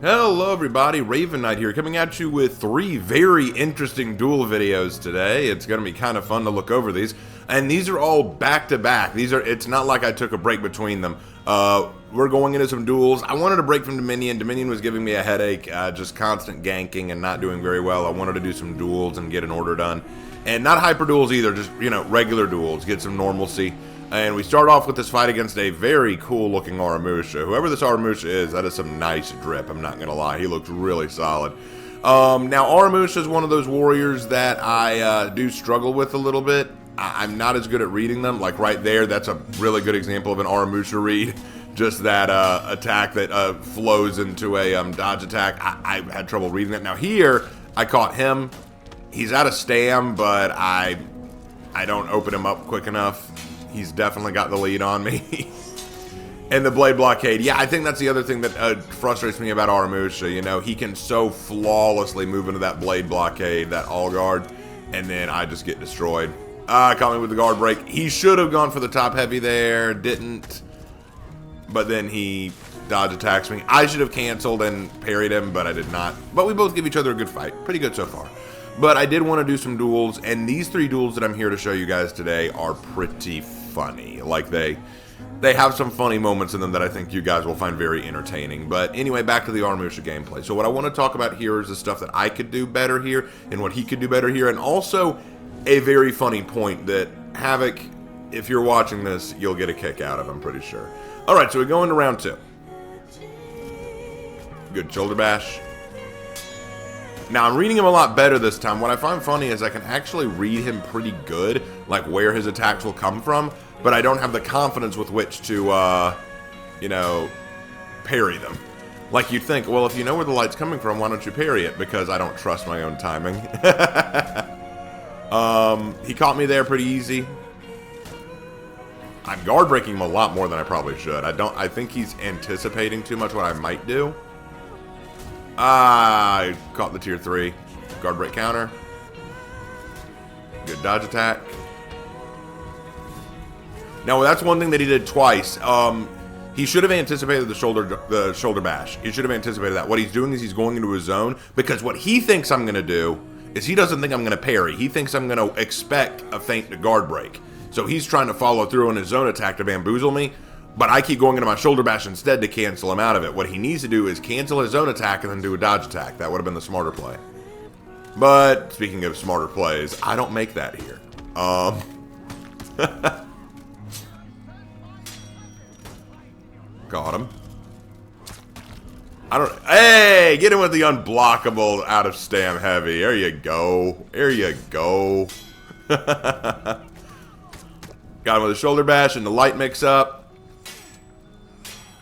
Hello everybody, Raven Knight here, coming at you with 3 very interesting duel videos today. It's going to be kind of fun to look over these, and these are all back-to-back. It's not like I took a break between them. We're going into some duels. I wanted a break from Dominion. Dominion was giving me a headache, just constant ganking and not doing very well. I wanted to do some duels and get an order done. And not hyper duels either, just, regular duels, get some normalcy. And we start off with this fight against a very cool-looking Aramusha. Whoever this Aramusha is, that is some nice drip, I'm not going to lie. He looks really solid. Now, Aramusha is one of those warriors that I do struggle with a little bit. I'm not as good at reading them. Like right there, that's a really good example of an Aramusha read. Just that attack that flows into a dodge attack. I had trouble reading that. Now here, I caught him. He's out of stam, but I don't open him up quick enough. He's definitely got the lead on me. And the blade blockade. Yeah, I think that's the other thing that frustrates me about Aramusha. He can so flawlessly move into that blade blockade, that all guard, and then I just get destroyed. Caught me with the guard break. He should have gone for the top heavy there, didn't. But then he dodge attacks me. I should have canceled and parried him, but I did not. But we both give each other a good fight. Pretty good so far. But I did want to do some duels, and these 3 duels that I'm here to show you guys today are pretty funny. Like, they have some funny moments in them that I think you guys will find very entertaining. But anyway, back to the Aramusha gameplay. So what I want to talk about here is the stuff that I could do better here, and what he could do better here, and also a very funny point that Havoc, if you're watching this, you'll get a kick out of, I'm pretty sure. Alright, so we go into round 2. Good shoulder bash. Now, I'm reading him a lot better this time. What I find funny is I can actually read him pretty good, like where his attacks will come from, but I don't have the confidence with which to, parry them. Like, you'd think, well, if you know where the light's coming from, why don't you parry it? Because I don't trust my own timing. He caught me there pretty easy. I'm guard breaking him a lot more than I probably should. I think he's anticipating too much what I might do. I caught the tier 3. Guard break counter. Good dodge attack. Now, that's one thing that he did twice. He should have anticipated the shoulder bash. He should have anticipated that. What he's doing is he's going into his zone, because what he thinks I'm going to do is he doesn't think I'm going to parry. He thinks I'm going to expect a feint to guard break. So he's trying to follow through on his zone attack to bamboozle me, but I keep going into my shoulder bash instead to cancel him out of it. What he needs to do is cancel his zone attack and then do a dodge attack. That would have been the smarter play. But speaking of smarter plays, I don't make that here. Got him. Hey, get him with the unblockable out of stam heavy. There you go. There you go. Got him with a shoulder bash and the light mix up.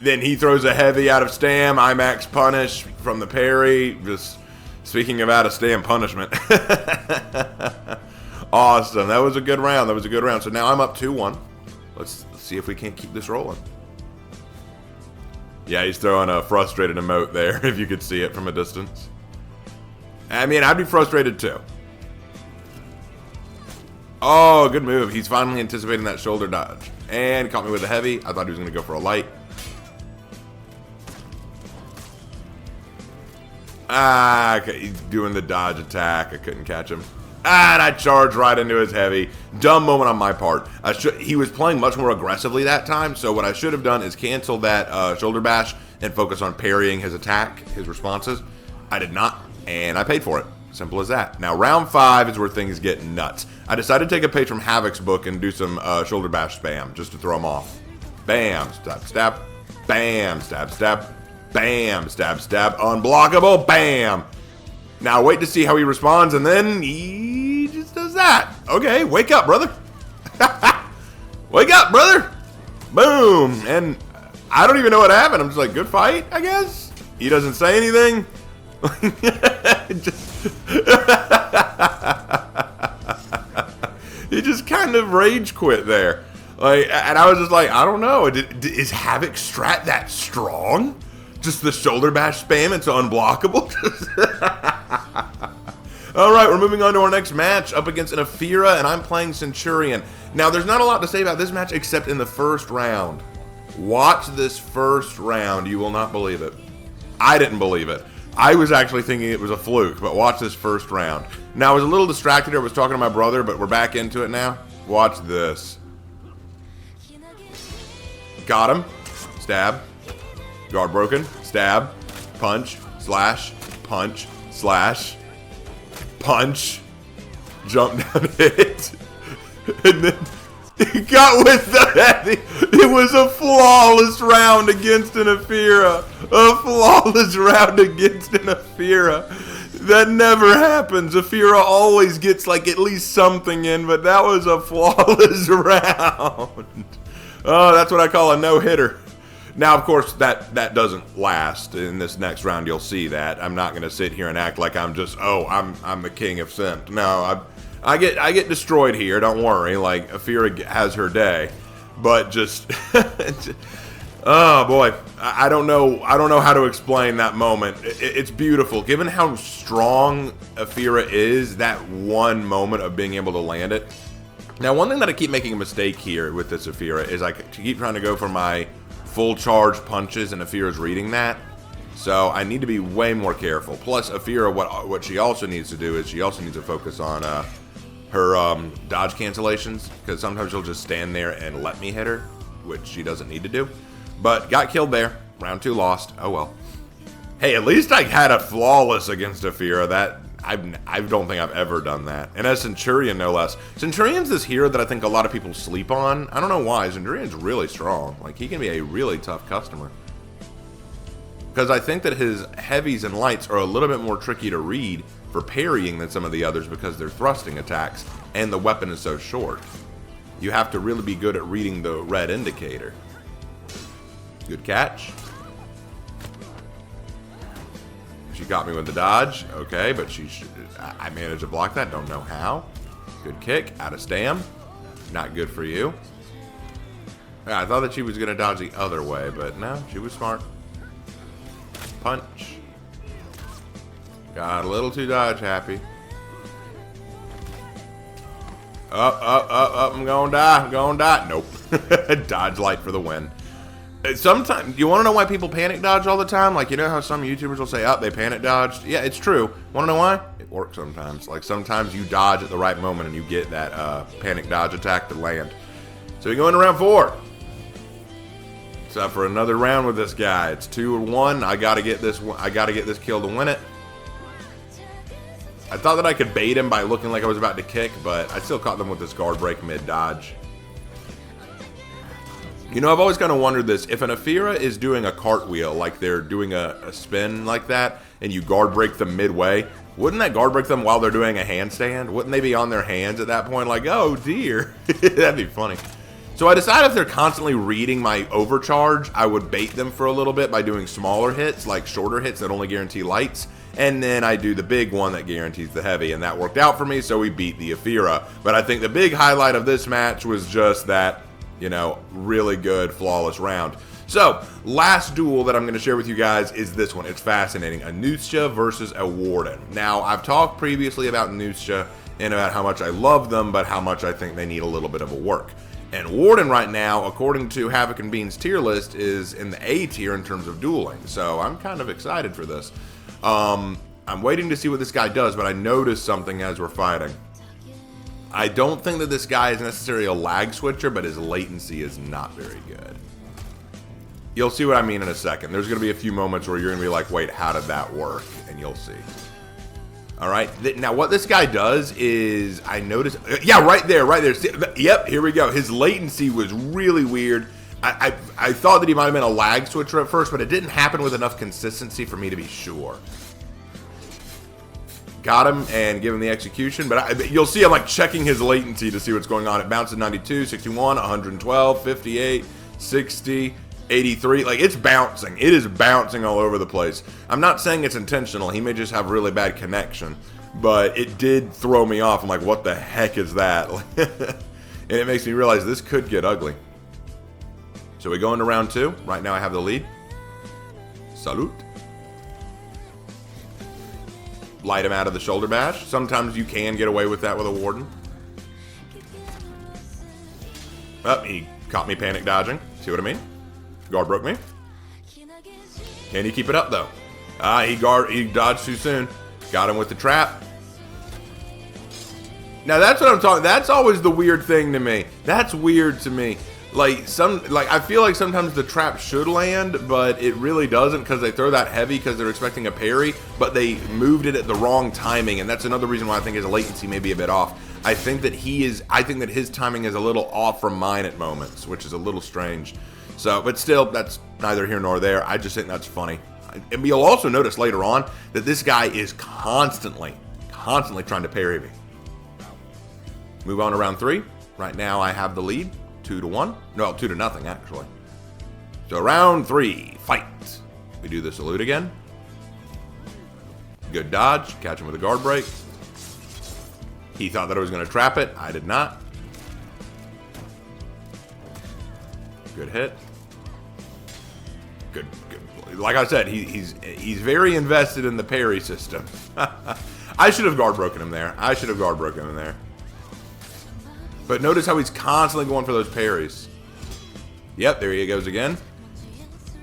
Then he throws a heavy out of stam. I max punish from the parry. Just speaking of out of stam punishment. Awesome. That was a good round. That was a good round. So now I'm up 2-1. Let's see if we can't keep this rolling. Yeah, he's throwing a frustrated emote there, if you could see it from a distance. I mean, I'd be frustrated too. Oh, good move. He's finally anticipating that shoulder dodge. And caught me with a heavy. I thought he was going to go for a light. Okay, he's doing the dodge attack. I couldn't catch him. And I charged right into his heavy. Dumb moment on my part. He was playing much more aggressively that time, so what I should have done is cancel that shoulder bash and focus on parrying his attack, his responses. I did not, and I paid for it. Simple as that. Now, round 5 is where things get nuts. I decided to take a page from Havoc's book and do some shoulder bash spam, just to throw him off. Bam, stab, stab. Bam, stab, stab. Bam, stab, stab. Unblockable, bam. Now, wait to see how he responds, and then he just does that. Okay, wake up, brother. Wake up, brother. Boom. And I don't even know what happened. I'm just like, good fight, I guess. He doesn't say anything. He just kind of rage quit there. And I was just like, I don't know. Is Havoc strat that strong? Just the shoulder bash spam, it's unblockable. Alright, we're moving on to our next match up against an Apiran, and I'm playing Centurion. Now, there's not a lot to say about this match except in the first round. Watch this first round. You will not believe it. I didn't believe it. I was actually thinking it was a fluke, but watch this first round. Now, I was a little distracted. I was talking to my brother, but we're back into it now. Watch this. Got him. Stab. Guard broken. Stab. Punch. Slash. Punch. Slash. Punch. Jump down, hit. And then he got with the heavy. It was a flawless round against an Apiran. A flawless round against an Apiran. That never happens. Apiran always gets like at least something in, but that was a flawless round. Oh, that's what I call a no-hitter. Now, of course, that doesn't last. In this next round, you'll see that. I'm not going to sit here and act like I'm just, oh, I'm the king of Cent. No, I get destroyed here. Don't worry. Like, Apiran has her day, but just, oh boy, I don't know how to explain that moment. It's beautiful, given how strong Apiran is. That one moment of being able to land it. Now, one thing that I keep making a mistake here with this Apiran is I keep trying to go for my full charge punches, and Apiran's reading that. So I need to be way more careful. Plus, Apiran, what she also needs to do is she also needs to focus on her dodge cancellations, because sometimes she'll just stand there and let me hit her, which she doesn't need to do. But got killed there. Round 2 lost. Oh well. Hey, at least I had a flawless against Apiran. That I don't think I've ever done that. And as Centurion, no less. Centurion's this hero that I think a lot of people sleep on. I don't know why. Centurion's really strong. Like, he can be a really tough customer. Because I think that his heavies and lights are a little bit more tricky to read for parrying than some of the others, because they're thrusting attacks and the weapon is so short. You have to really be good at reading the red indicator. Good catch. She got me with the dodge. Okay, but I managed to block that. Don't know how. Good kick. Out of stam. Not good for you. Yeah, I thought that she was going to dodge the other way, but no, she was smart. Punch. Got a little too dodge happy. Up. I'm going to die. I'm going to die. Nope. Dodge light for the win. Sometimes, you want to know why people panic dodge all the time? Like, you know how some YouTubers will say, oh, they panic dodged? Yeah, it's true. Want to know why? It works sometimes. Like, sometimes you dodge at the right moment and you get that panic dodge attack to land. So we go into round 4. It's up for another round with this guy. It's 2-1. I gotta get this kill to win it. I thought that I could bait him by looking like I was about to kick, but I still caught them with this guard break mid dodge. You know, I've always kind of wondered this. If an Apiran is doing a cartwheel, like they're doing a spin like that, and you guard break them midway, wouldn't that guard break them while they're doing a handstand? Wouldn't they be on their hands at that point like, oh dear? That'd be funny. So I decided if they're constantly reading my overcharge, I would bait them for a little bit by doing smaller hits, like shorter hits that only guarantee lights. And then I do the big one that guarantees the heavy, and that worked out for me, so we beat the Apiran. But I think the big highlight of this match was just that, you know, really good, flawless round. So, last duel that I'm going to share with you guys is this one. It's fascinating. Aramusha versus a Warden. Now, I've talked previously about Aramusha and about how much I love them, but how much I think they need a little bit of a work. And Warden right now, according to Havoc and Bean's tier list, is in the A tier in terms of dueling. So, I'm kind of excited for this. I'm waiting to see what this guy does, but I noticed something as we're fighting. I don't think that this guy is necessarily a lag switcher, but his latency is not very good. You'll see what I mean in a second. There's going to be a few moments where you're going to be like, wait, how did that work? And you'll see. All right. Now, what this guy does is, I noticed, yeah, right there. Yep, here we go. His latency was really weird. I thought that he might have been a lag switcher at first, but it didn't happen with enough consistency for me to be sure. Got him and give him the execution, but you'll see I'm like checking his latency to see what's going on. It bounces 92, 61, 112, 58, 60, 83. Like, it's bouncing. It is bouncing all over the place. I'm not saying it's intentional. He may just have really bad connection, but it did throw me off. I'm like, what the heck is that? And it makes me realize this could get ugly. So we go into round 2. Right now I have the lead. Salute. Light him out of the shoulder bash. Sometimes you can get away with that with a Warden. Oh, he caught me panic dodging. See what I mean? Guard broke me. Can he keep it up, though? He dodged too soon. Got him with the trap. Now that's what I'm talking. That's always the weird thing to me. That's weird to me. Like I feel like sometimes the trap should land, but it really doesn't because they throw that heavy because they're expecting a parry, but they moved it at the wrong timing, and that's another reason why I think his latency may be a bit off. I think that his timing is a little off from mine at moments, which is a little strange. So, but still, that's neither here nor there. I just think that's funny. And you'll also notice later on that this guy is constantly trying to parry me. Move on to round 3. Right now I have the lead, 2-1. No, 2-0 actually. So round 3, fight. We do the salute again. Good dodge, catch him with a guard break. He thought that I was going to trap it. I did not. Good hit. Good. Like I said, he's very invested in the parry system. I should have guard broken him there. But notice how he's constantly going for those parries. Yep, there he goes again.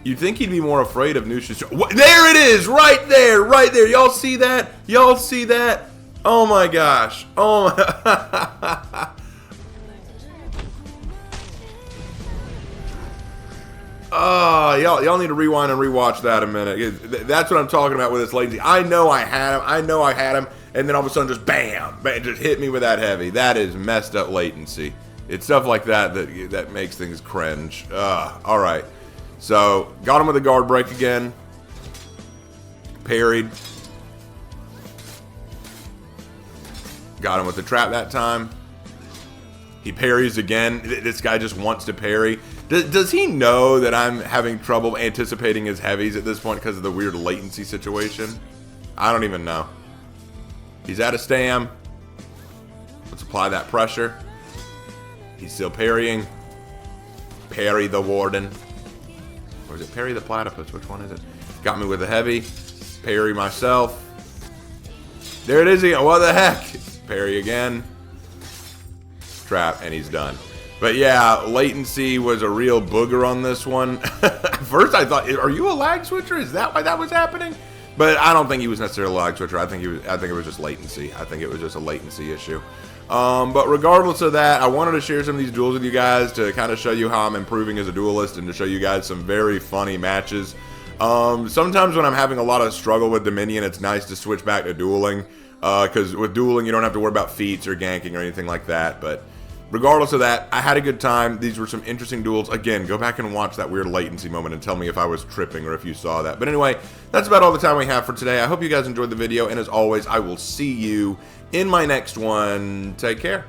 You'd think he'd be more afraid of Nusha's... There it is! Right there! Y'all see that? Oh my gosh. Oh my... Oh, y'all need to rewind and rewatch that a minute. That's what I'm talking about with this latency. I know I had him, and then all of a sudden just bam, just hit me with that heavy. That is messed up latency. It's stuff like that makes things cringe. All right. So, got him with a guard break again. Parried. Got him with the trap that time. He parries again. This guy just wants to parry. Does he know that I'm having trouble anticipating his heavies at this point because of the weird latency situation? I don't even know. He's at a stam. Let's apply that pressure. He's still parrying. Parry the Warden. Or is it parry the platypus? Which one is it? Got me with a heavy. Parry myself. There it is again. What the heck? Parry again. Trap, and he's done. But yeah, latency was a real booger on this one. At first I thought, are you a lag switcher? Is that why that was happening? But I don't think he was necessarily a lag switcher. I think it was just latency. I think it was just a latency issue. But regardless of that, I wanted to share some of these duels with you guys to kind of show you how I'm improving as a duelist and to show you guys some very funny matches. Sometimes when I'm having a lot of struggle with Dominion, it's nice to switch back to dueling. Because with dueling, you don't have to worry about feats or ganking or anything like that. But regardless of that, I had a good time. These were some interesting duels. Again, go back and watch that weird latency moment and tell me if I was tripping or if you saw that. But anyway, that's about all the time we have for today. I hope you guys enjoyed the video. And as always, I will see you in my next one. Take care.